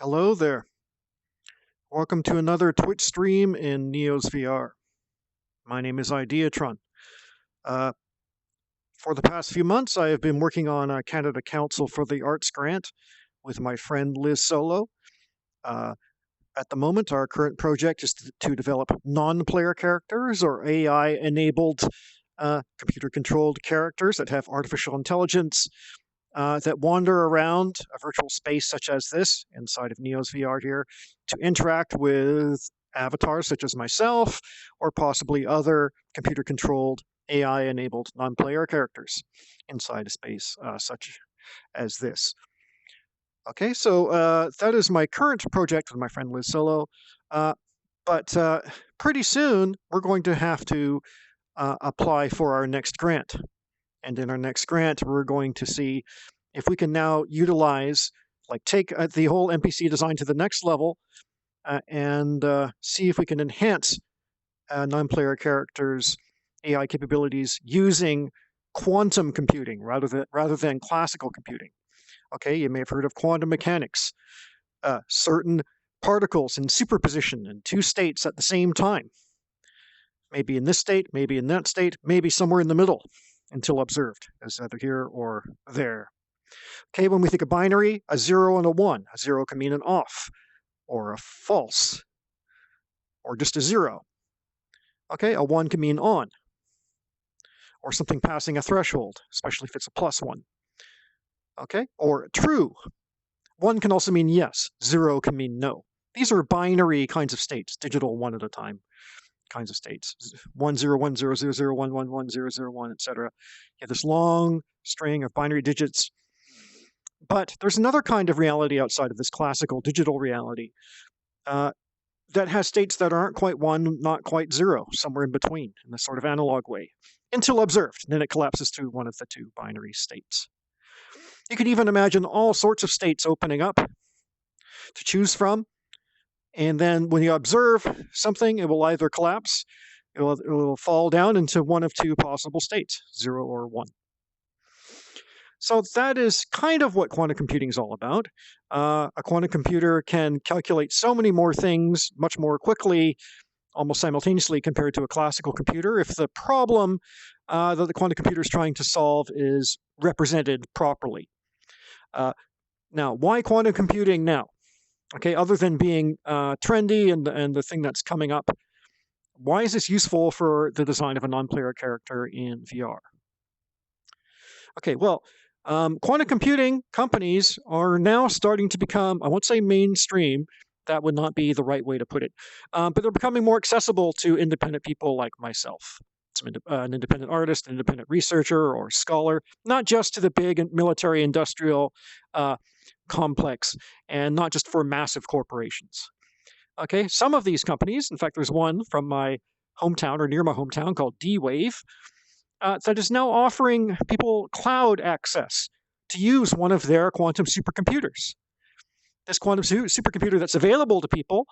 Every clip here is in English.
Hello there. Welcome to another Twitch stream in NEOS VR. My name is Ideatron. Uh, for the past few months, I have been working on a Canada Council for the Arts grant with my friend Liz Solo. Uh, at the moment, our current project is to develop non-player characters or AI-enabled computer-controlled characters that have artificial intelligence that wander around a virtual space such as this inside of NEOS VR here to interact with avatars such as myself or possibly other computer-controlled AI-enabled non-player characters inside a space such as this. Okay, so that is my current project with my friend Liz Solo, but pretty soon we're going to have to apply for our next grant. And in our next grant, we're going to see if we can now utilize, take the whole NPC design to the next level and see if we can enhance non-player characters' AI capabilities using quantum computing rather than classical computing. Okay, you may have heard of quantum mechanics. Certain particles in superposition in two states at the same time. Maybe in this state, maybe in that state, maybe somewhere in the middle until observed as either here or there. Okay, when we think of binary, a 0 and a 1. A 0 can mean an off or a false or just a 0. Okay, a 1 can mean on or something passing a threshold, especially if it's a +1. Okay, or true. 1 can also mean yes. 0 can mean no. These are binary kinds of states, digital one at a time kinds of states. 1 0 1 0 0 0 1 1 1 0 0 1, etc. You have this long string of binary digits. But there's another kind of reality outside of this classical digital reality that has states that aren't quite 1, not quite 0, somewhere in between, in a sort of analog way, until observed. Then it collapses to one of the two binary states. You can even imagine all sorts of states opening up to choose from. And then when you observe something, it will either collapse, it will fall down into one of two possible states, 0 or 1. So that is kind of what quantum computing is all about. A quantum computer can calculate so many more things much more quickly, almost simultaneously compared to a classical computer, if the problem that the quantum computer is trying to solve is represented properly. Now, why quantum computing now? Okay, other than being trendy and the thing that's coming up, why is this useful for the design of a non-player character in VR? Okay, well, quantum computing companies are now starting to become, I won't say mainstream, that would not be the right way to put it, but they're becoming more accessible to independent people like myself. An independent artist, an independent researcher or scholar, not just to the big military industrial complex and not just for massive corporations. Okay, some of these companies, in fact, there's one from my hometown or near my hometown called D-Wave that is now offering people cloud access to use one of their quantum supercomputers. This quantum supercomputer that's available to people,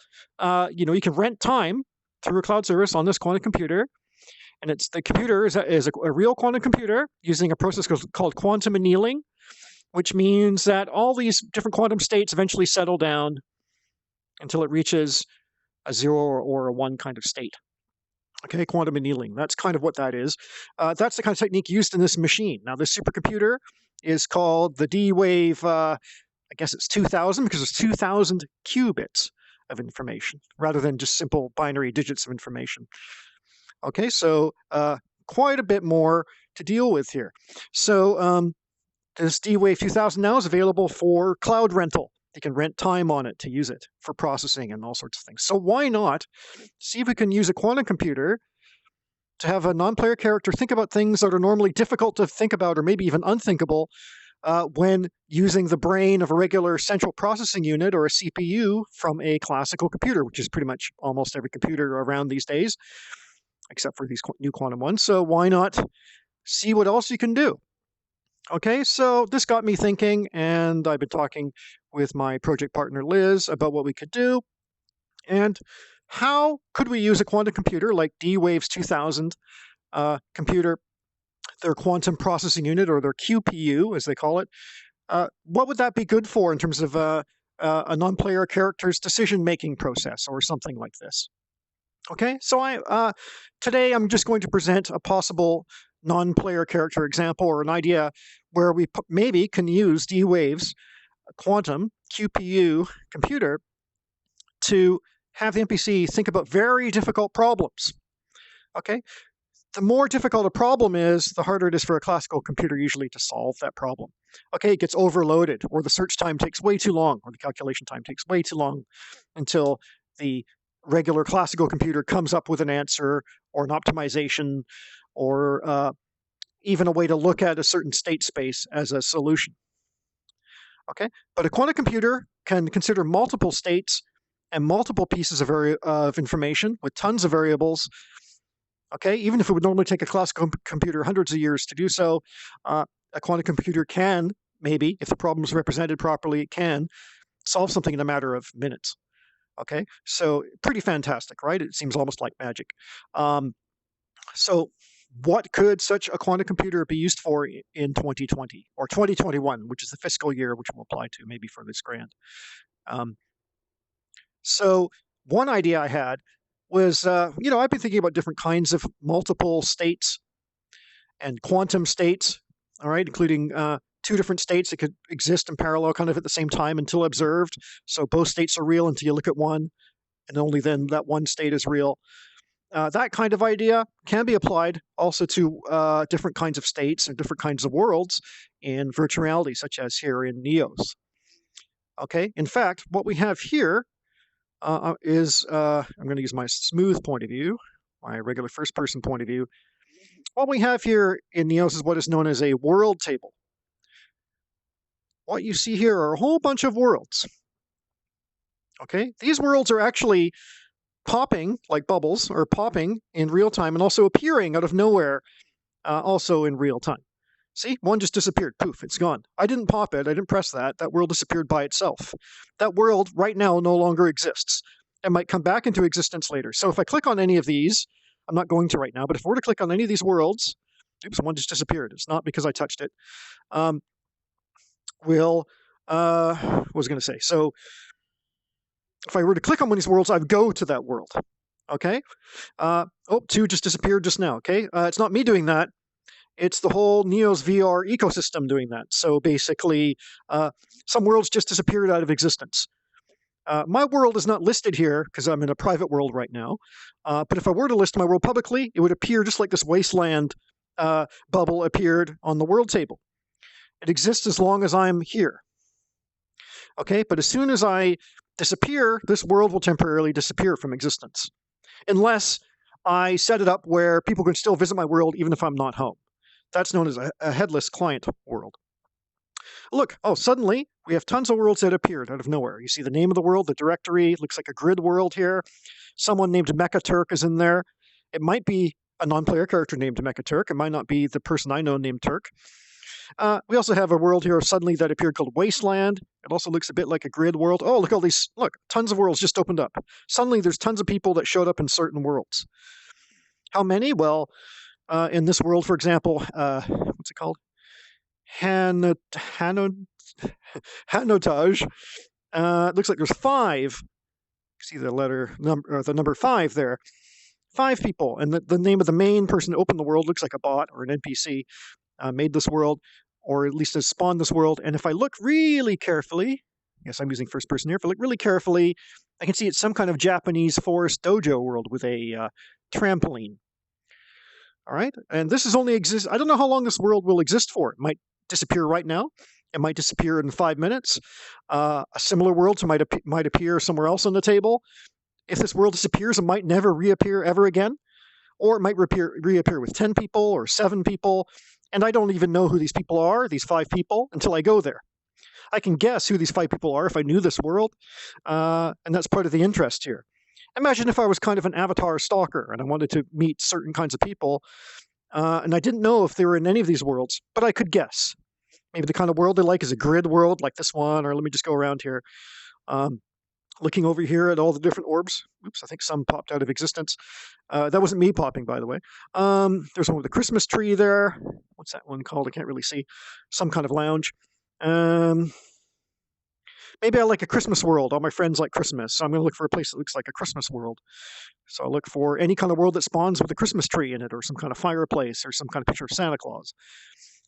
you can rent time through a cloud service on this quantum computer. And the computer is a real quantum computer using a process called quantum annealing, which means that all these different quantum states eventually settle down until it reaches a 0 or a 1 kind of state. Okay, quantum annealing, that's kind of what that is. That's the kind of technique used in this machine. Now, this supercomputer is called the D-Wave, I guess it's 2000 because it's 2000 qubits of information rather than just simple binary digits of information. Okay, so quite a bit more to deal with here. So this D-Wave 2000 now is available for cloud rental. You can rent time on it to use it for processing and all sorts of things. So why not see if we can use a quantum computer to have a non-player character think about things that are normally difficult to think about or maybe even unthinkable when using the brain of a regular central processing unit or a CPU from a classical computer, which is pretty much almost every computer around these days, except for these new quantum ones. So why not see what else you can do? Okay, so this got me thinking, and I've been talking with my project partner Liz about what we could do, and how could we use a quantum computer like D-Wave's 2000 computer, their quantum processing unit, or their QPU, as they call it. What would that be good for in terms of a non-player character's decision-making process or something like this. Okay, so today I'm just going to present a possible non-player character example or an idea where we maybe can use D-Wave's quantum QPU computer to have the NPC think about very difficult problems. Okay, the more difficult a problem is, the harder it is for a classical computer usually to solve that problem. Okay, it gets overloaded, or the search time takes way too long, or the calculation time takes way too long until the regular classical computer comes up with an answer or an optimization or even a way to look at a certain state space as a solution. Okay, but a quantum computer can consider multiple states and multiple pieces of information with tons of variables. Okay, even if it would normally take a classical computer hundreds of years to do so, a quantum computer can, maybe, if the problem is represented properly, it can solve something in a matter of minutes. Okay, so pretty fantastic, right? It seems almost like magic. So what could such a quantum computer be used for in 2020 or 2021, which is the fiscal year which will apply to maybe for this grant? So one idea I had was, I've been thinking about different kinds of multiple states and quantum states, all right, including two different states that could exist in parallel kind of at the same time until observed. So both states are real until you look at one, and only then that one state is real. That kind of idea can be applied also to different kinds of states and different kinds of worlds in virtual reality, such as here in NEOS. Okay, in fact, what we have here is, I'm going to use my smooth point of view, my regular first-person point of view. What we have here in NEOS is what is known as a world table. What you see here are a whole bunch of worlds. Okay, these worlds are actually popping like bubbles, or popping in real time, and also appearing out of nowhere, also in real time. See, one just disappeared. Poof, it's gone. I didn't pop it. I didn't press that. That world disappeared by itself. That world right now no longer exists. It might come back into existence later. So if I click on any of these, I'm not going to right now, but if I were to click on any of these worlds, oops, one just disappeared. It's not because I touched it. What was I going to say? So if I were to click on one of these worlds, I'd go to that world. Okay. Two just disappeared just now. Okay. It's not me doing that. It's the whole NEOS VR ecosystem doing that. So basically, some worlds just disappeared out of existence. My world is not listed here because I'm in a private world right now. But if I were to list my world publicly, it would appear just like this wasteland bubble appeared on the world table. It exists as long as I'm here. Okay, but as soon as I disappear, this world will temporarily disappear from existence, unless I set it up where people can still visit my world even if I'm not home. That's known as a headless client world. Look, suddenly we have tons of worlds that appeared out of nowhere. You see the name of the world, the directory, looks like a grid world here. Someone named Mecha Turk is in there. It might be a non-player character named Mecha Turk. It might not be the person I know named Turk. We also have a world here suddenly that appeared called Wasteland. It also looks a bit like a grid world. Oh, look, all these, look, tons of worlds just opened up. Suddenly there's tons of people that showed up in certain worlds. How many? Well, in this world, for example, what's it called? Hanotage. It looks like there's 5. See the number 5 there. 5 people, and the name of the main person that opened the world looks like a bot or an NPC made this world, or at least has spawned this world. And if I look really carefully, yes, I'm using first person here. If I look really carefully, I can see it's some kind of Japanese forest dojo world with a trampoline. All right, and this is only exist. I don't know how long this world will exist for. It might disappear right now. It might disappear in 5 minutes. A similar world might appear somewhere else on the table. If this world disappears, it might never reappear ever again, or it might reappear with 10 people or 7 people, and I don't even know who these people are, these 5 people, until I go there. I can guess who these 5 people are if I knew this world, and that's part of the interest here. Imagine if I was kind of an avatar stalker and I wanted to meet certain kinds of people, and I didn't know if they were in any of these worlds, but I could guess. Maybe the kind of world they like is a grid world like this one, or let me just go around here. Looking over here at all the different orbs. Oops, I think some popped out of existence. That wasn't me popping, by the way. There's one with a Christmas tree there. What's that one called? I can't really see. Some kind of lounge. Maybe I like a Christmas world. All my friends like Christmas, so I'm going to look for a place that looks like a Christmas world. So I look for any kind of world that spawns with a Christmas tree in it, or some kind of fireplace, or some kind of picture of Santa Claus.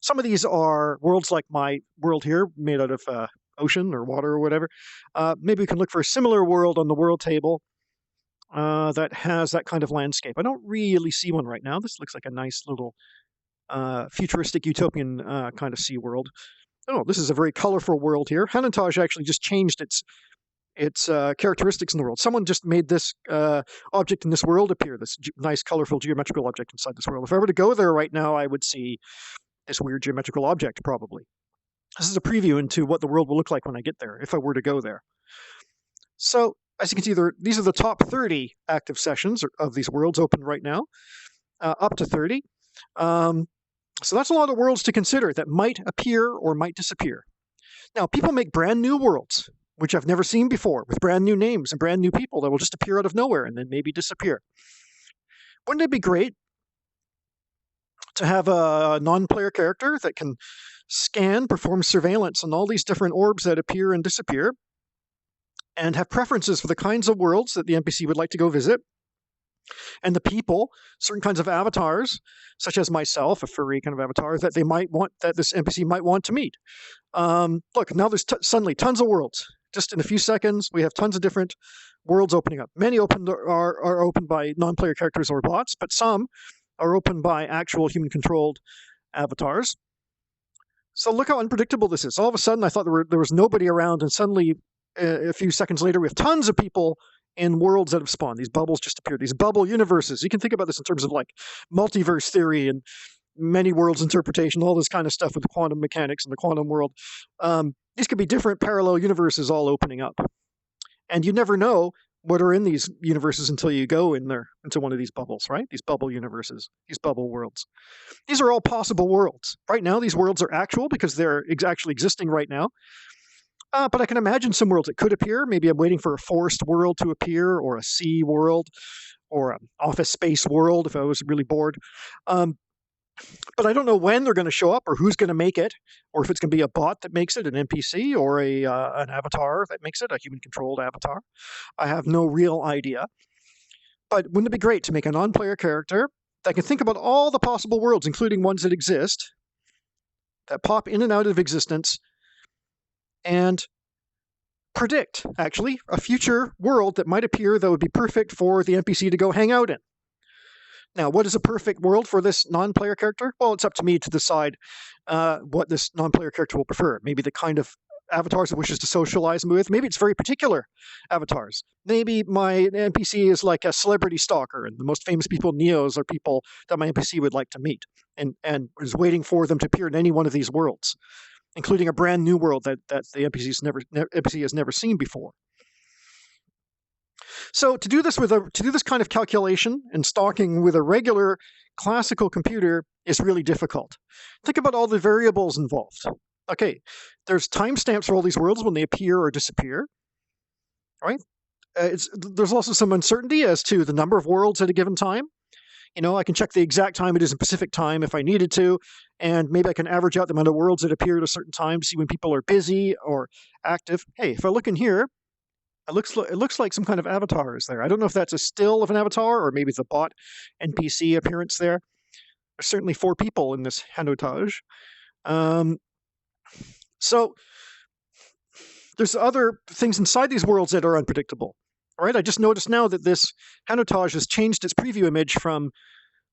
Some of these are worlds like my world here, made out of ocean or water or whatever. Maybe we can look for a similar world on the world table that has that kind of landscape. I don't really see one right now. This looks like a nice little futuristic utopian kind of sea world. Oh, this is a very colorful world here. Hanutage actually just changed its characteristics in the world. Someone just made this object in this world appear, this nice, colorful geometrical object inside this world. If I were to go there right now, I would see this weird geometrical object, probably. This is a preview into what the world will look like when I get there, if I were to go there. So, as you can see, these are the top 30 active sessions of these worlds open right now, up to 30. So that's a lot of worlds to consider that might appear or might disappear. Now, people make brand new worlds, which I've never seen before, with brand new names and brand new people that will just appear out of nowhere and then maybe disappear. Wouldn't it be great to have a non-player character that can scan, perform surveillance on all these different orbs that appear and disappear, and have preferences for the kinds of worlds that the NPC would like to go visit, and the people, certain kinds of avatars, such as myself, a furry kind of avatar, that this NPC might want to meet. Look, now there's suddenly tons of worlds. Just in a few seconds, we have tons of different worlds opening up. Many are opened by non-player characters or bots, but some are opened by actual human-controlled avatars. So look how unpredictable this is. All of a sudden, I thought there was nobody around, and suddenly, a few seconds later, we have tons of people in worlds that have spawned. These bubbles just appeared, these bubble universes. You can think about this in terms of like multiverse theory and many worlds interpretation, all this kind of stuff with quantum mechanics and the quantum world. These could be different parallel universes all opening up. And you never know what are in these universes until you go in there into one of these bubbles, right? These bubble universes, these bubble worlds. These are all possible worlds. Right now, these worlds are actual because they're actually existing right now. But I can imagine some worlds that could appear. Maybe I'm waiting for a forest world to appear, or a sea world, or an office space world if I was really bored. But I don't know when they're going to show up, or who's going to make it, or if it's going to be a bot that makes it, an NPC, or an avatar that makes it, a human-controlled avatar. I have no real idea. But wouldn't it be great to make a non-player character that can think about all the possible worlds, including ones that exist, that pop in and out of existence, and predict, actually, a future world that might appear that would be perfect for the NPC to go hang out in. Now, what is a perfect world for this non-player character? Well, it's up to me to decide what this non-player character will prefer. Maybe the kind of avatars it wishes to socialize with. Maybe it's very particular avatars. Maybe my NPC is like a celebrity stalker, and the most famous people in NEOS are people that my NPC would like to meet, and is waiting for them to appear in any one of these worlds, including a brand new world that the NPC has never seen before. So to do this kind of calculation and stalking with a regular classical computer is really difficult. Think about all the variables involved. Okay, there's timestamps for all these worlds when they appear or disappear, right? There's also some uncertainty as to the number of worlds at a given time. You know, I can check the exact time it is in Pacific time if I needed to, and maybe I can average out the amount of worlds that appear at a certain time to see when people are busy or active. Hey, if I look in here, it looks like some kind of avatar is there. I don't know if that's a still of an avatar or maybe it's a bot NPC appearance there. There's certainly 4 people in this Hanutage. So there's other things inside these worlds that are unpredictable. All right, I just noticed now that this Hanutage has changed its preview image from,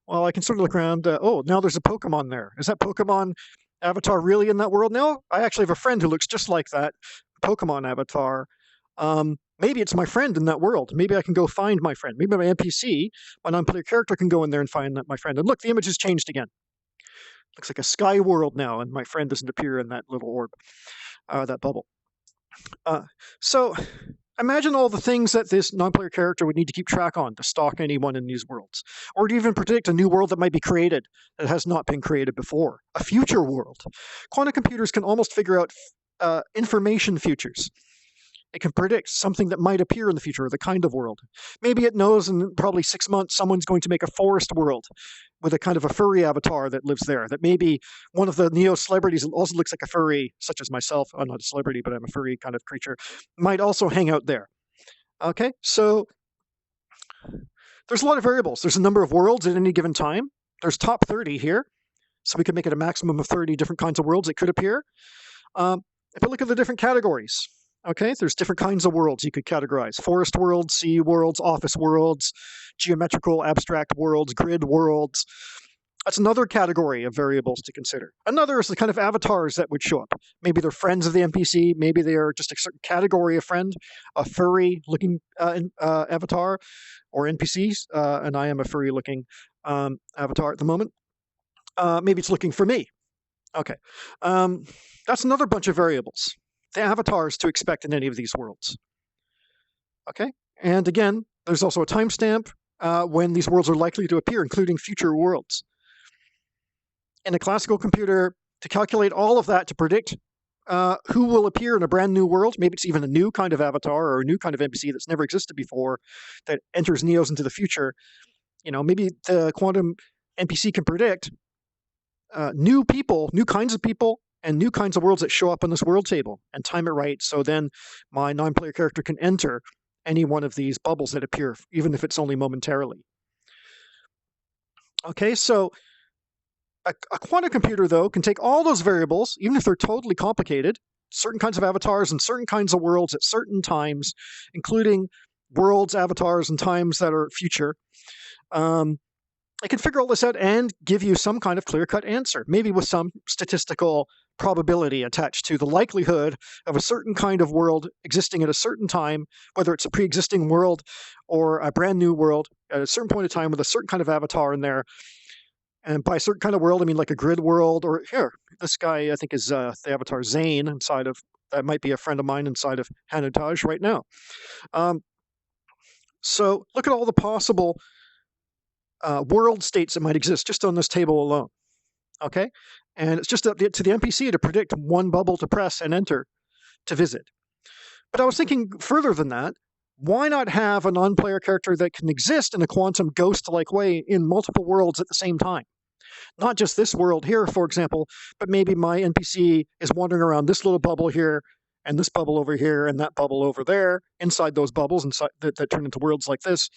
well, I can sort of look around. Oh, now there's a Pokemon there. Is that Pokemon avatar really in that world now? I actually have a friend who looks just like that Pokemon avatar. Maybe it's my friend in that world. Maybe I can go find my friend. Maybe my NPC, my non-player character, can go in there and find my friend. And look, the image has changed again. Looks like a sky world now, and my friend doesn't appear in that little orb, that bubble. So imagine all the things that this non-player character would need to keep track on to stalk anyone in these worlds, or to even predict a new world that might be created that has not been created before, a future world. Quantum computers can almost figure out information futures. It can predict something that might appear in the future, the kind of world. Maybe it knows in probably 6 months someone's going to make a forest world with a kind of a furry avatar that lives there. That maybe one of the NEOS celebrities also looks like a furry, such as myself. I'm not a celebrity, but I'm a furry kind of creature. Might also hang out there. Okay, so there's a lot of variables. There's a number of worlds at any given time. There's top 30 here, so we could make it a maximum of 30 different kinds of worlds that could appear. If we look at the different categories, okay, there's different kinds of worlds you could categorize. Forest worlds, sea worlds, office worlds, geometrical abstract worlds, grid worlds. That's another category of variables to consider. Another is the kind of avatars that would show up. Maybe they're friends of the NPC. Maybe they are just a certain category of friend, a furry-looking avatar, or NPCs, and I am a furry-looking avatar at the moment. Maybe it's looking for me. Okay. That's another bunch of variables. The avatars to expect in any of these worlds. Okay. And again, there's also a timestamp when these worlds are likely to appear, including future worlds. In a classical computer, to calculate all of that to predict who will appear in a brand new world, maybe it's even a new kind of avatar or a new kind of NPC that's never existed before that enters NEOS into the future, maybe the quantum NPC can predict new people, new kinds of people, and new kinds of worlds that show up on this world table and time it right. So then my non-player character can enter any one of these bubbles that appear, even if it's only momentarily. Okay, so a quantum computer, though, can take all those variables, even if they're totally complicated, certain kinds of avatars and certain kinds of worlds at certain times, including worlds, avatars, and times that are future. I can figure all this out and give you some kind of clear-cut answer, maybe with some statistical probability attached to the likelihood of a certain kind of world existing at a certain time, whether it's a pre-existing world or a brand new world at a certain point in time with a certain kind of avatar in there. And by a certain kind of world, I mean like a grid world, or here, this guy I think is the avatar Zane inside of, that might be a friend of mine inside of Hanutaj right now. So look at all the possible world states that might exist just on this table alone. Okay, and it's just up to the NPC to predict one bubble to press and enter to visit. But I was thinking further than that. Why not have a non-player character that can exist in a quantum ghost-like way in multiple worlds at the same time? Not just this world here, for example, but maybe my NPC is wandering around this little bubble here, and this bubble over here, and that bubble over there, inside those bubbles inside that turn into worlds like this.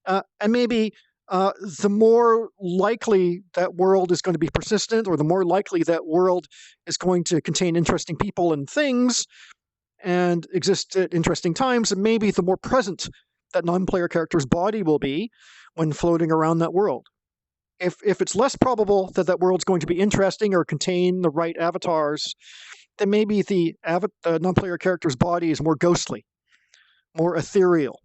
And maybe the more likely that world is going to be persistent, or the more likely that world is going to contain interesting people and things and exist at interesting times, and maybe the more present that non-player character's body will be when floating around that world. If it's less probable that that world's going to be interesting or contain the right avatars, then maybe the non-player character's body is more ghostly, more ethereal.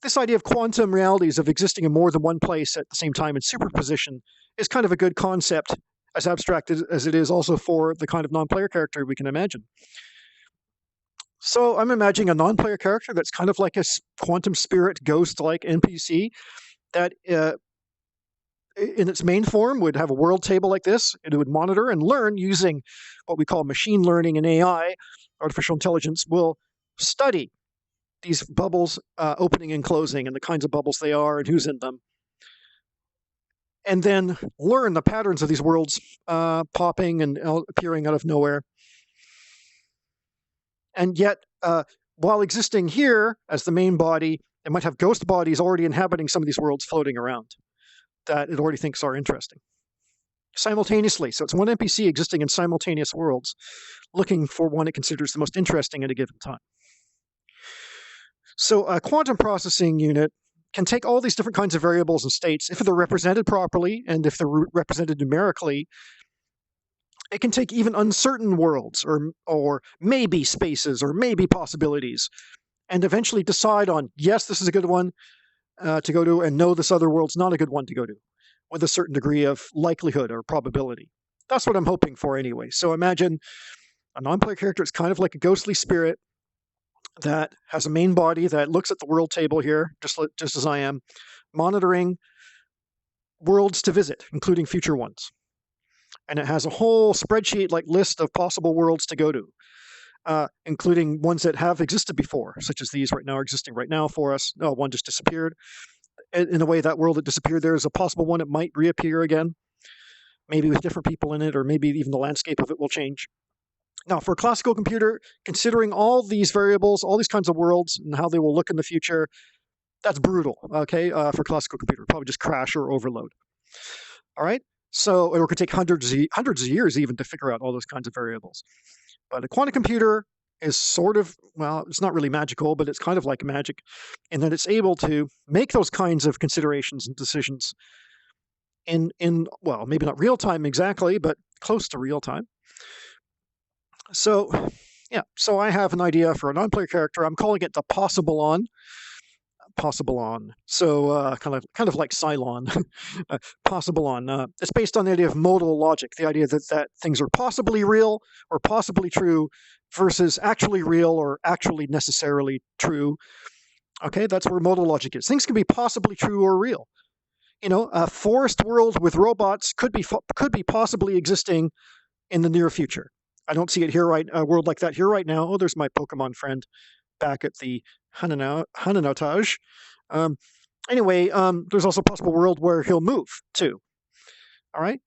This idea of quantum realities of existing in more than one place at the same time in superposition is kind of a good concept, as abstract as it is also for the kind of non-player character we can imagine. So I'm imagining a non-player character that's kind of like a quantum spirit ghost-like NPC that in its main form would have a world table like this, and it would monitor and learn using what we call machine learning and AI, artificial intelligence, will study these bubbles opening and closing and the kinds of bubbles they are and who's in them, and then learn the patterns of these worlds popping and appearing out of nowhere. And yet, while existing here as the main body, it might have ghost bodies already inhabiting some of these worlds floating around that it already thinks are interesting simultaneously. So it's one NPC existing in simultaneous worlds, looking for one it considers the most interesting at a given time. So a quantum processing unit can take all these different kinds of variables and states, if they're represented properly and if they're represented numerically. It can take even uncertain worlds or maybe spaces or maybe possibilities and eventually decide on, yes, this is a good one to go to, and no, this other world's not a good one to go to, with a certain degree of likelihood or probability. That's what I'm hoping for anyway. So imagine a non-player character is kind of like a ghostly spirit that has a main body that looks at the world table here, just as I am, monitoring worlds to visit, including future ones. And it has a whole spreadsheet-like list of possible worlds to go to. including ones that have existed before, such as these right now are existing right now for us. No, one just disappeared. In a way, that world that disappeared, there is a possible one that might reappear again, maybe with different people in it, or maybe even the landscape of it will change. Now, for a classical computer, considering all these variables, all these kinds of worlds, and how they will look in the future, that's brutal, okay, for a classical computer. Probably just crash or overload. All right? So it could take hundreds of years even to figure out all those kinds of variables. But a quantum computer is sort of, well, it's not really magical, but it's kind of like magic in that it's able to make those kinds of considerations and decisions in well, maybe not real time exactly, but close to real time. So, yeah, so I have an idea for a non-player character. I'm calling it the Possibilon. So kind of like Cylon. Possibilon. It's based on the idea of modal logic, the idea that things are possibly real or possibly true versus actually real or actually necessarily true. Okay, that's where modal logic is. Things can be possibly true or real. You know, a forest world with robots could be possibly existing in the near future. I don't see it here a world like that here right now. Oh, there's my Pokemon friend back at the Hananautage. Anyway, there's also a possible world where he'll move too. All right.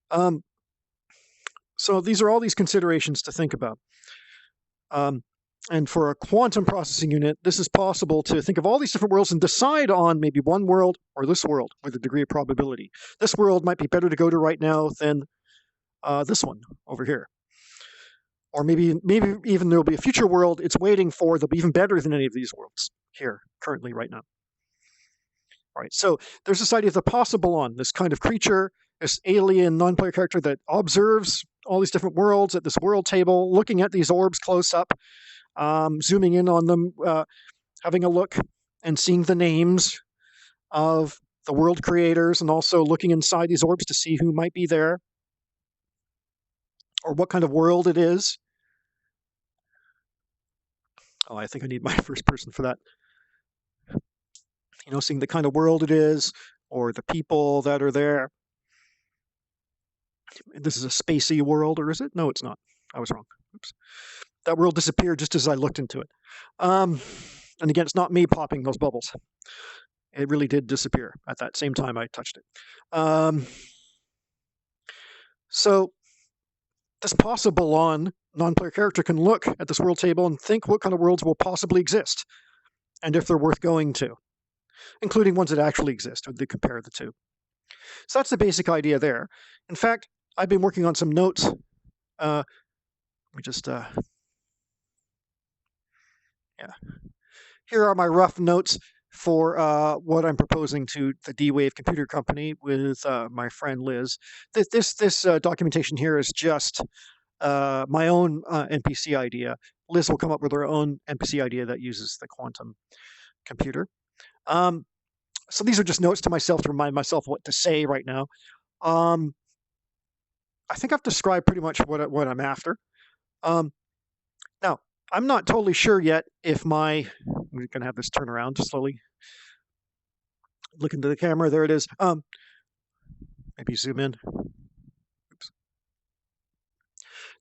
So these are all these considerations to think about. And for a quantum processing unit, this is possible to think of all these different worlds and decide on maybe one world or this world with a degree of probability. This world might be better to go to right now than this one over here. Or maybe even there'll be a future world it's waiting for that'll be even better than any of these worlds here currently right now. All right, so there's this idea of the Possibilon, this kind of creature, this alien non-player character that observes all these different worlds at this world table, looking at these orbs close up, zooming in on them, having a look and seeing the names of the world creators, and also looking inside these orbs to see who might be there or what kind of world it is. Oh, I think I need my first person for that. You know, seeing the kind of world it is or the people that are there. This is a spacey world, or is it? No, it's not. I was wrong. Oops. That world disappeared just as I looked into it. And again, it's not me popping those bubbles. It really did disappear at that same time I touched it. So this Possibilon non-player character can look at this world table and think what kind of worlds will possibly exist and if they're worth going to, including ones that actually exist, or they compare the two. So that's the basic idea there. In fact, I've been working on some notes. Let me just, yeah. Here are my rough notes for what I'm proposing to the D-Wave Computer Company with my friend Liz. This documentation here is just my own NPC idea. Liz will come up with her own NPC idea that uses the quantum computer. So these are just notes to myself to remind myself what to say right now. I think I've described pretty much what I'm after. Now, I'm not totally sure yet if I'm going to have this turn around to slowly look into the camera. There it is. Maybe zoom in. Oops.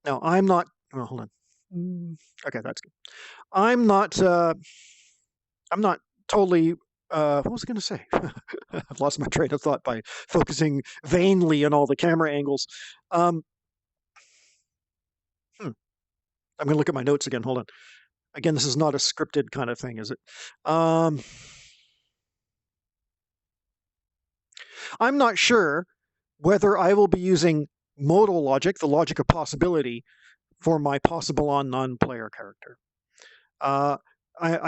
Now, I'm not, well, hold on. Okay, that's good. I'm not totally, what was I going to say? I've lost my train of thought by focusing vainly on all the camera angles. I'm going to look at my notes again. Hold on. Again, this is not a scripted kind of thing, is it? I'm not sure whether I will be using modal logic, the logic of possibility, for my Possibilon non-player character. I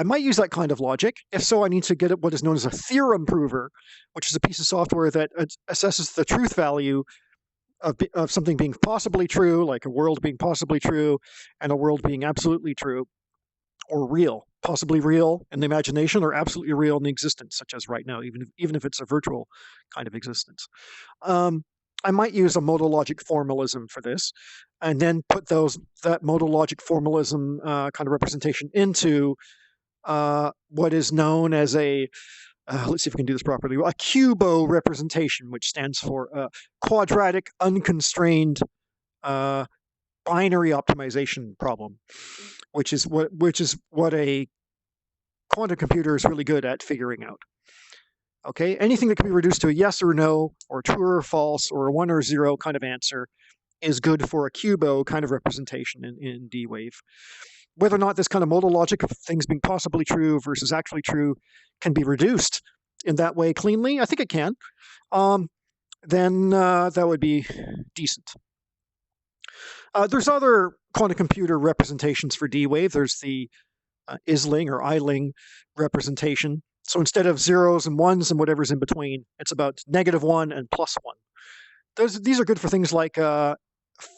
might use that kind of logic. If so, I need to get what is known as a theorem prover, which is a piece of software that assesses the truth value of something being possibly true, like a world being possibly true, and a world being absolutely true, or real, possibly real in the imagination, or absolutely real in the existence, such as right now, even if it's a virtual kind of existence. I might use a modal logic formalism for this, and then put that modal logic formalism kind of representation into what is known as a let's see if we can do this properly. A QUBO representation, which stands for quadratic unconstrained binary optimization problem. which is what a quantum computer is really good at figuring out. Okay, anything that can be reduced to a yes or no, or true or false, or a 1 or 0 kind of answer is good for a QUBO kind of representation in D-Wave. Whether or not this kind of modal logic of things being possibly true versus actually true can be reduced in that way cleanly, I think it can, then that would be decent. There's other quantum computer representations for D-Wave. There's the ISLing or ILing representation. So instead of zeros and ones and whatever's in between, it's about -1 and +1. These are good for things like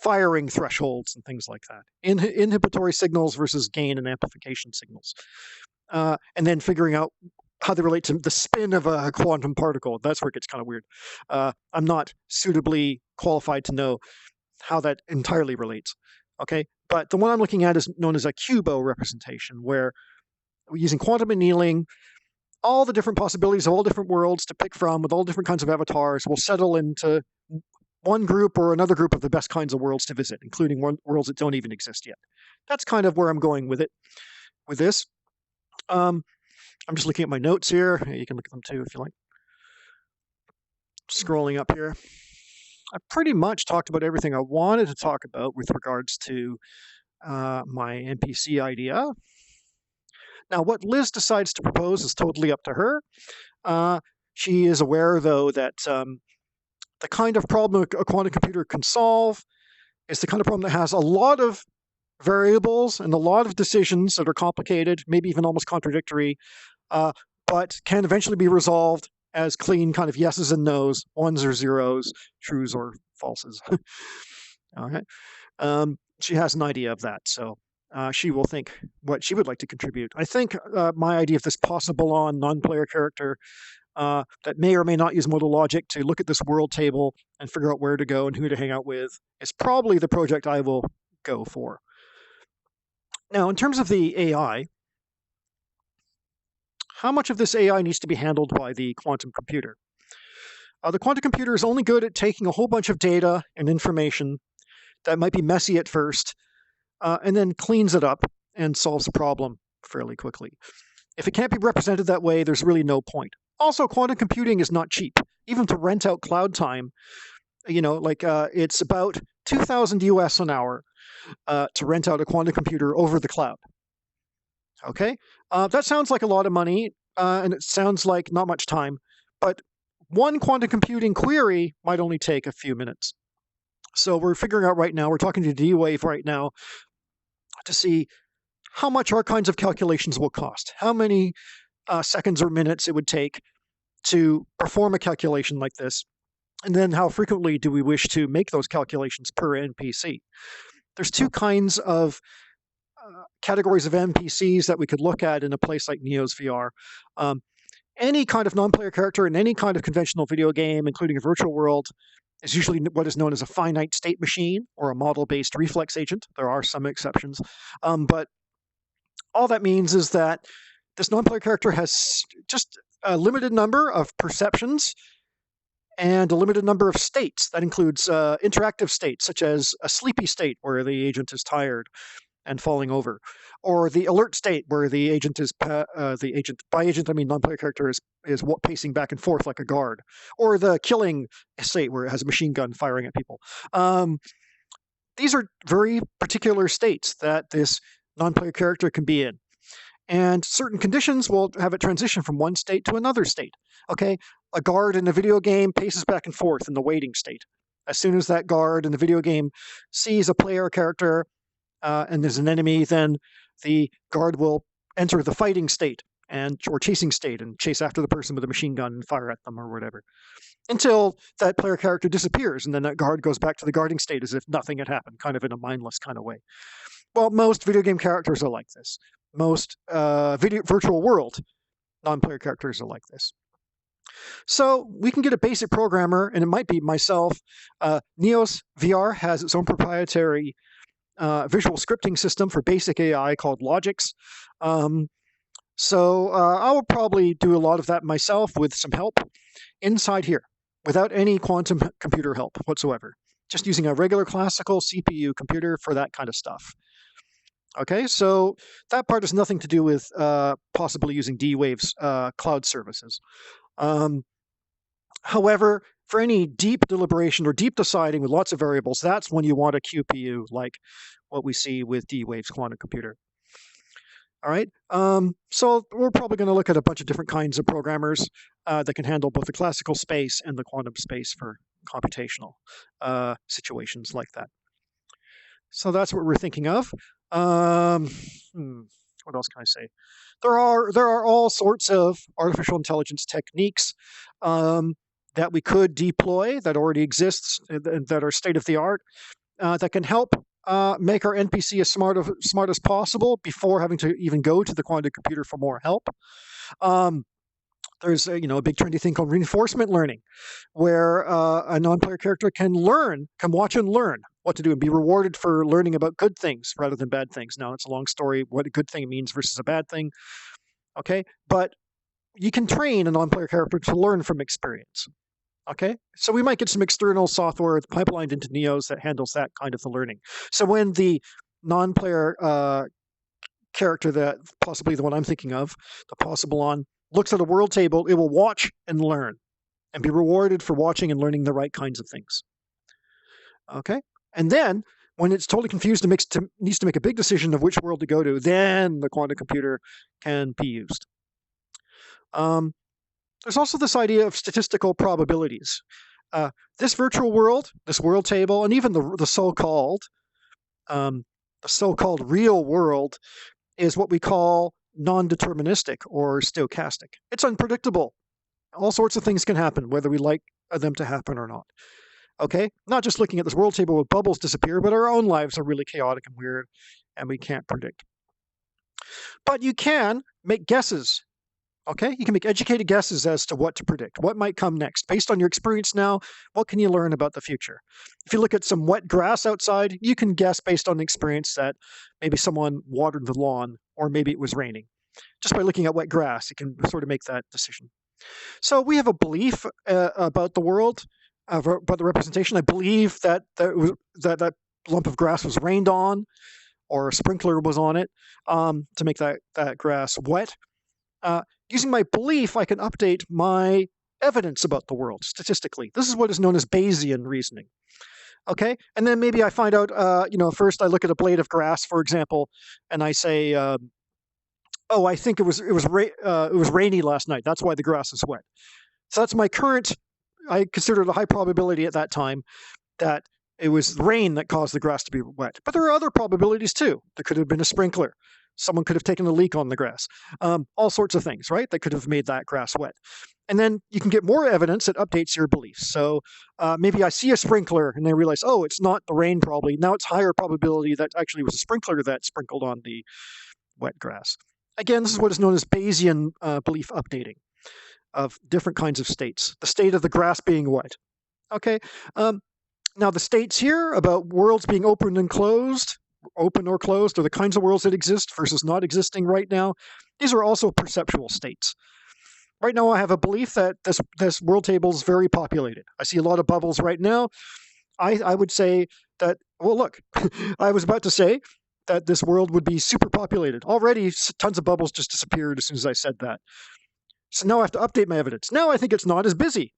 firing thresholds and things like that. Inhibitory signals versus gain and amplification signals. And then figuring out how they relate to the spin of a quantum particle. That's where it gets kind of weird. I'm not suitably qualified to know how that entirely relates. Okay, but the one I'm looking at is known as a QUBO representation, where we're using quantum annealing, all the different possibilities of all different worlds to pick from with all different kinds of avatars will settle into one group or another group of the best kinds of worlds to visit, including worlds that don't even exist yet. That's kind of where I'm going with it, with this. I'm just looking at my notes here. You can look at them too if you like. Scrolling up here. I pretty much talked about everything I wanted to talk about with regards to my NPC idea. Now, what Liz decides to propose is totally up to her. She is aware, though, that the kind of problem a quantum computer can solve is the kind of problem that has a lot of variables and a lot of decisions that are complicated, maybe even almost contradictory, but can eventually be resolved as clean kind of yeses and nos, ones or zeros, trues or falses. All right. She has an idea of that, so she will think what she would like to contribute. I think my idea of this Possibilon non-player character that may or may not use modal logic to look at this world table and figure out where to go and who to hang out with is probably the project I will go for. Now, in terms of the AI, how much of this AI needs to be handled by the quantum computer? The quantum computer is only good at taking a whole bunch of data and information that might be messy at first, and then cleans it up and solves the problem fairly quickly. If it can't be represented that way, there's really no point. Also, quantum computing is not cheap. Even to rent out cloud time, it's about 2,000 US an hour to rent out a quantum computer over the cloud. Okay, that sounds like a lot of money, and it sounds like not much time, but one quantum computing query might only take a few minutes. So we're figuring out right now, we're talking to D-Wave right now to see how much our kinds of calculations will cost, how many seconds or minutes it would take to perform a calculation like this, and then how frequently do we wish to make those calculations per NPC. There's two kinds of categories of NPCs that we could look at in a place like NEOS VR. Any kind of non-player character in any kind of conventional video game, including a virtual world, is usually what is known as a finite state machine or a model-based reflex agent. There are some exceptions. But all that means is that this non-player character has just a limited number of perceptions and a limited number of states. That includes interactive states, such as a sleepy state where the agent is tired and falling over, or the alert state where the agent is by agent I mean non-player character is pacing back and forth like a guard, or the killing state where it has a machine gun firing at people. These are very particular states that this non-player character can be in, and certain conditions will have it transition from one state to another state. Okay, a guard in a video game paces back and forth in the waiting state. As soon as that guard in the video game sees a player character and there's an enemy, then the guard will enter the fighting state or chasing state and chase after the person with a machine gun and fire at them or whatever, until that player character disappears, and then that guard goes back to the guarding state as if nothing had happened, kind of in a mindless kind of way. Well, most video game characters are like this. Most virtual world non-player characters are like this. So we can get a basic programmer, and it might be myself. NEOS VR has its own proprietary visual scripting system for basic AI called Logix. So I will probably do a lot of that myself with some help inside here, without any quantum computer help whatsoever. Just using a regular classical CPU computer for that kind of stuff. Okay, so that part has nothing to do with possibly using D-Wave's cloud services. However, for any deep deliberation or deep deciding with lots of variables, that's when you want a QPU like what we see with D-Wave's quantum computer. All right, so we're probably going to look at a bunch of different kinds of programmers that can handle both the classical space and the quantum space for computational situations like that. So that's what we're thinking of. Um, what else can I say? There are all sorts of artificial intelligence techniques that we could deploy that already exists and that are state of the art that can help make our NPC as smart as possible before having to even go to the quantum computer for more help. Um, there's a big trendy thing called reinforcement learning, where a non-player character can watch and learn what to do and be rewarded for learning about good things rather than bad things. Now, it's a long story what a good thing means versus a bad thing. Okay, but you can train a non-player character to learn from experience. Okay, so we might get some external software pipelined into NEOS that handles that kind of the learning. So when the non-player character, that possibly the one I'm thinking of, the Possibilon, looks at a world table, it will watch and learn and be rewarded for watching and learning the right kinds of things. Okay, and then when it's totally confused and needs to make a big decision of which world to go to, then the quantum computer can be used. There's also this idea of statistical probabilities. This virtual world, this world table, and even the so-called real world is what we call non-deterministic or stochastic. It's unpredictable. All sorts of things can happen, whether we like them to happen or not. Okay, not just looking at this world table with bubbles disappear, but our own lives are really chaotic and weird, and we can't predict. But you can make guesses. Okay, you can make educated guesses as to what to predict, what might come next. Based on your experience now, what can you learn about the future? If you look at some wet grass outside, you can guess based on experience that maybe someone watered the lawn or maybe it was raining. Just by looking at wet grass, you can sort of make that decision. So we have a belief about the world, about the representation. I believe that that lump of grass was rained on or a sprinkler was on it to make that grass wet. Using my belief, I can update my evidence about the world statistically. This is what is known as Bayesian reasoning. Okay, and then maybe I find out, first I look at a blade of grass, for example, and I say, "Oh, I think it was rainy last night. That's why the grass is wet." So that's my current. I considered a high probability at that time that it was rain that caused the grass to be wet. But there are other probabilities too. There could have been a sprinkler. Someone could have taken a leak on the grass. All sorts of things, right? That could have made that grass wet. And then you can get more evidence that updates your beliefs. So maybe I see a sprinkler and I realize, oh, it's not the rain probably. Now it's higher probability that actually was a sprinkler that sprinkled on the wet grass. Again, this is what is known as Bayesian belief updating of different kinds of states. The state of the grass being wet. Okay. Now the states here about worlds being open and closed, open or closed, or the kinds of worlds that exist versus not existing right now, these are also perceptual states. Right now I have a belief that this world table is very populated. I see a lot of bubbles right now. I would say that, well, look, I was about to say that this world would be super populated. Already tons of bubbles just disappeared as soon as I said that. So now I have to update my evidence. Now I think it's not as busy.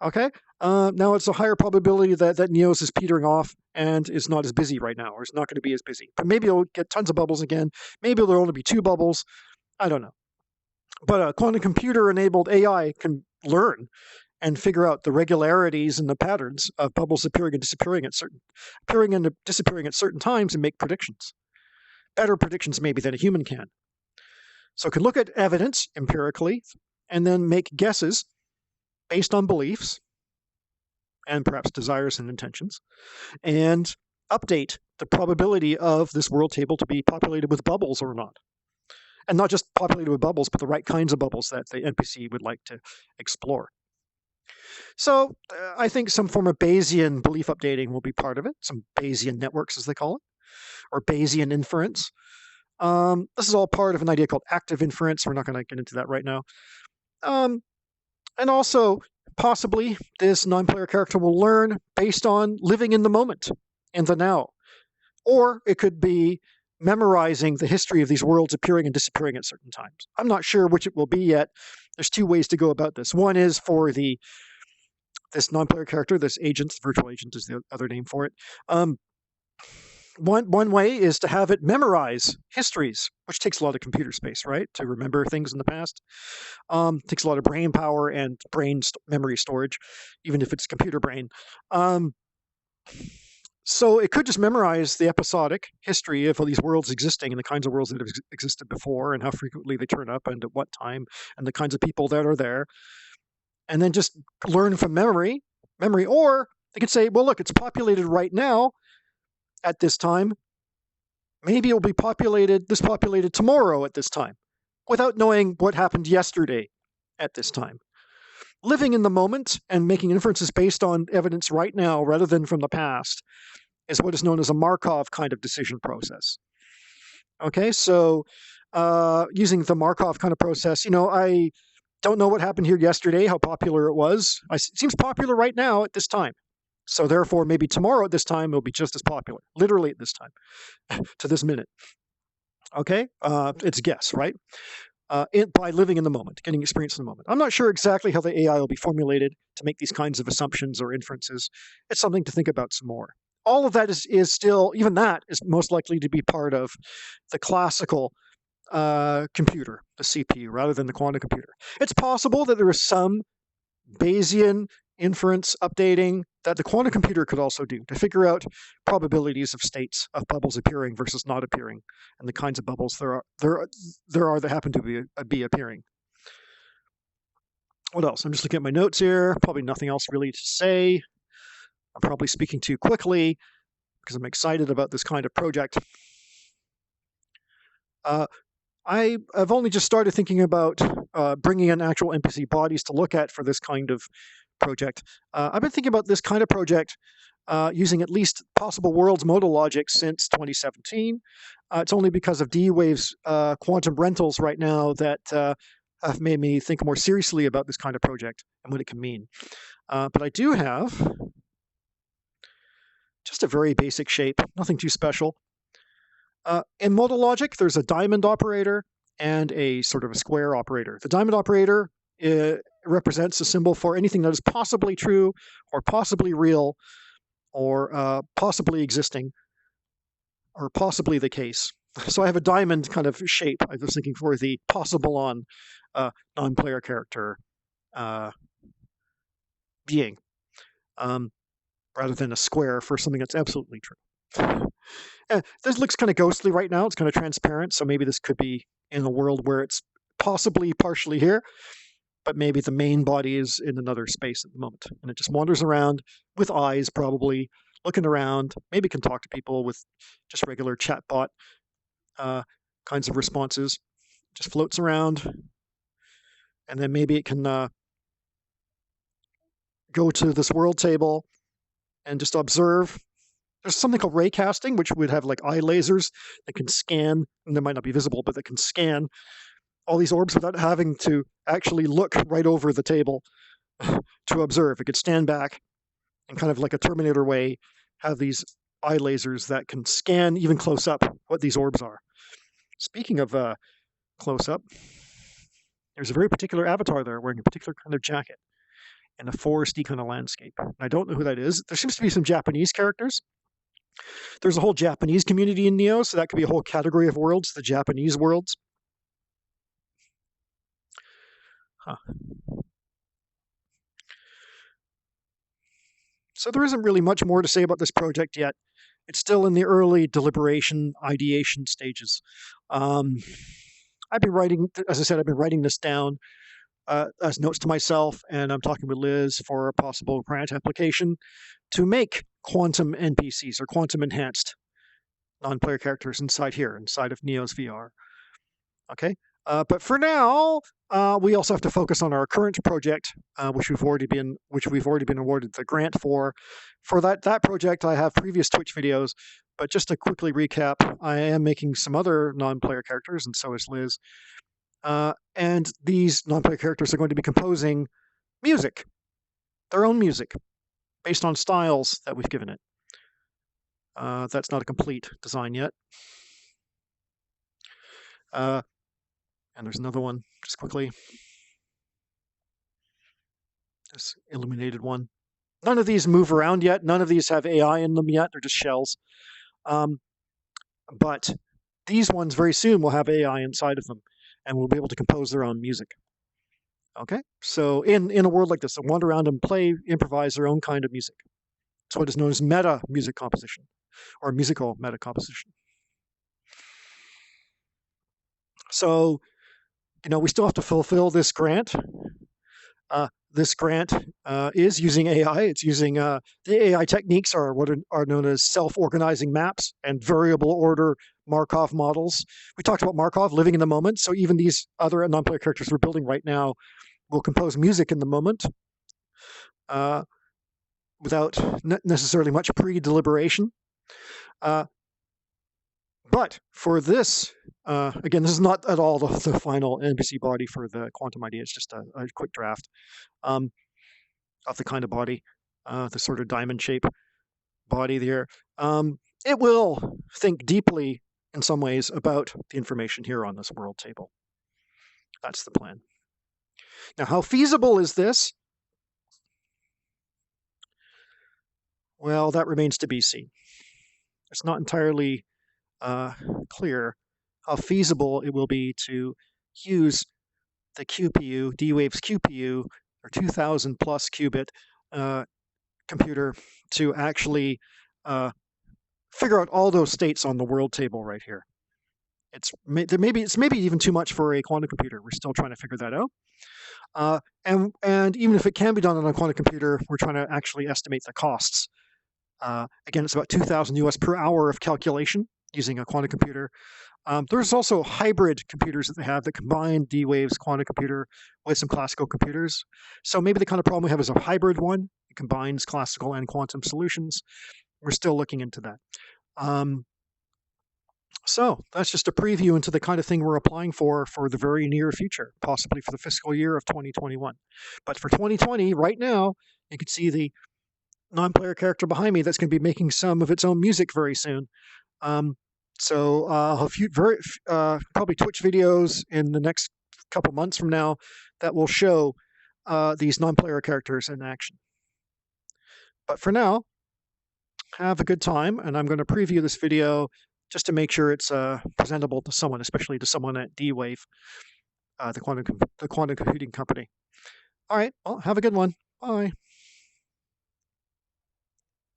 Okay, now it's a higher probability that NEOS is petering off and is not as busy right now, or is not going to be as busy. But maybe it'll get tons of bubbles again. Maybe there'll only be 2 bubbles. I don't know. But a quantum computer-enabled AI can learn and figure out the regularities and the patterns of bubbles appearing and disappearing at certain times and make predictions. Better predictions maybe than a human can. So it can look at evidence empirically and then make guesses based on beliefs and perhaps desires and intentions, and update the probability of this world table to be populated with bubbles or not. And not just populated with bubbles, but the right kinds of bubbles that the NPC would like to explore. So I think some form of Bayesian belief updating will be part of it, some Bayesian networks as they call it, or Bayesian inference. This is all part of an idea called active inference. We're not going to get into that right now. And also, possibly, this non-player character will learn based on living in the moment, in the now. Or it could be memorizing the history of these worlds appearing and disappearing at certain times. I'm not sure which it will be yet. There's two ways to go about this. One is for this non-player character, this agent, virtual agent is the other name for it. One way is to have it memorize histories, which takes a lot of computer space, right? To remember things in the past. Takes a lot of brain power and memory storage, even if it's computer brain. So it could just memorize the episodic history of all these worlds existing and the kinds of worlds that have existed before and how frequently they turn up and at what time and the kinds of people that are there. And then just learn from memory. Or they could say, well, look, it's populated right now at this time. Maybe it will be populated tomorrow at this time, without knowing what happened yesterday at this time. Living in the moment and making inferences based on evidence right now rather than from the past is what is known as a Markov kind of decision process. Okay, so using the Markov kind of process, I don't know what happened here yesterday, how popular it was. It seems popular right now at this time. So therefore, maybe tomorrow at this time, it'll be just as popular, literally at this time, to this minute. Okay, it's a guess, right? By living in the moment, getting experience in the moment. I'm not sure exactly how the AI will be formulated to make these kinds of assumptions or inferences. It's something to think about some more. All of that is still, even that is most likely to be part of the classical computer, the CPU, rather than the quantum computer. It's possible that there is some Bayesian inference updating that the quantum computer could also do to figure out probabilities of states of bubbles appearing versus not appearing, and the kinds of bubbles there are that happen to be appearing. What else? I'm just looking at my notes here. Probably nothing else really to say. I'm probably speaking too quickly because I'm excited about this kind of project. I've only just started thinking about bringing in actual NPC bodies to look at for this kind of project. I've been thinking about this kind of project using at least possible worlds modal logic since 2017. It's only because of D-Wave's quantum rentals right now that have made me think more seriously about this kind of project and what it can mean. But I do have just a very basic shape, nothing too special. In modal logic, there's a diamond operator and a sort of a square operator. The diamond operator represents a symbol for anything that is possibly true or possibly real or possibly existing or possibly the case. So I have a diamond kind of shape. I was thinking for the Possibilon non-player character being, rather than a square for something that's absolutely true. This looks kind of ghostly right now. It's kind of transparent, so maybe this could be in a world where it's possibly partially here, but maybe the main body is in another space at the moment, and it just wanders around with eyes, probably looking around. Maybe can talk to people with just regular chatbot kinds of responses. Just floats around, and then maybe it can go to this world table and just observe. There's something called ray casting, which would have like eye lasers that can scan, and they might not be visible, but they can scan all these orbs without having to actually look right over the table to observe. It could stand back and kind of like a Terminator way, have these eye lasers that can scan even close up what these orbs are. Speaking of close up, there's a very particular avatar there wearing a particular kind of jacket in a foresty kind of landscape. I don't know who that is. There seems to be some Japanese characters. There's a whole Japanese community in NEOS, so that could be a whole category of worlds, the Japanese worlds. Huh. So there isn't really much more to say about this project yet. It's still in the early deliberation, ideation stages. I've been writing, as I said, I've been writing this down as notes to myself, and I'm talking with Liz for a possible grant application to make quantum NPCs or quantum enhanced non-player characters inside of NEOS VR. Okay, but for now, we also have to focus on our current project, which we've already been awarded the grant for. For that project, I have previous Twitch videos, but just to quickly recap, I am making some other non-player characters, and so is Liz. And these non-player characters are going to be composing music, their own music, based on styles that we've given it. That's not a complete design yet. And there's another one, just quickly. This illuminated one. None of these move around yet. None of these have AI in them yet. They're just shells. But these ones very soon will have AI inside of them, and will be able to compose their own music. Okay, so in a world like this, they'll wander around and play, improvise their own kind of music. It's what is known as meta music composition, or musical meta composition. So, we still have to fulfill this grant. This grant is using AI. It's using the AI techniques are what are known as self-organizing maps and variable order Markov models. We talked about Markov living in the moment. So even these other non-player characters we're building right now will compose music in the moment without necessarily much pre-deliberation. But for this, again, this is not at all the final NPC body for the quantum idea. It's just a quick draft of the kind of body, the sort of diamond shape body there. It will think deeply in some ways about the information here on this world table. That's the plan. Now, how feasible is this? Well, that remains to be seen. It's not entirely clear how feasible it will be to use the QPU, D-Wave's QPU, or 2000 plus qubit computer to actually figure out all those states on the world table right here. It's maybe even too much for a quantum computer. We're still trying to figure that out. And even if it can be done on a quantum computer, we're trying to actually estimate the costs. Again, it's about 2,000 US per hour of calculation using a quantum computer. There's also hybrid computers that they have that combine D-Wave's quantum computer with some classical computers. So maybe the kind of problem we have is a hybrid one. It combines classical and quantum solutions. We're still looking into that. So that's just a preview into the kind of thing we're applying for the very near future, possibly for the fiscal year of 2021. But for 2020, right now, you can see the non-player character behind me that's going to be making some of its own music very soon. So a few probably Twitch videos in the next couple months from now that will show these non-player characters in action. But for now, have a good time, and I'm going to preview this video just to make sure it's presentable to someone, especially to someone at D-Wave, the quantum computing company. All right, well, have a good one. Bye.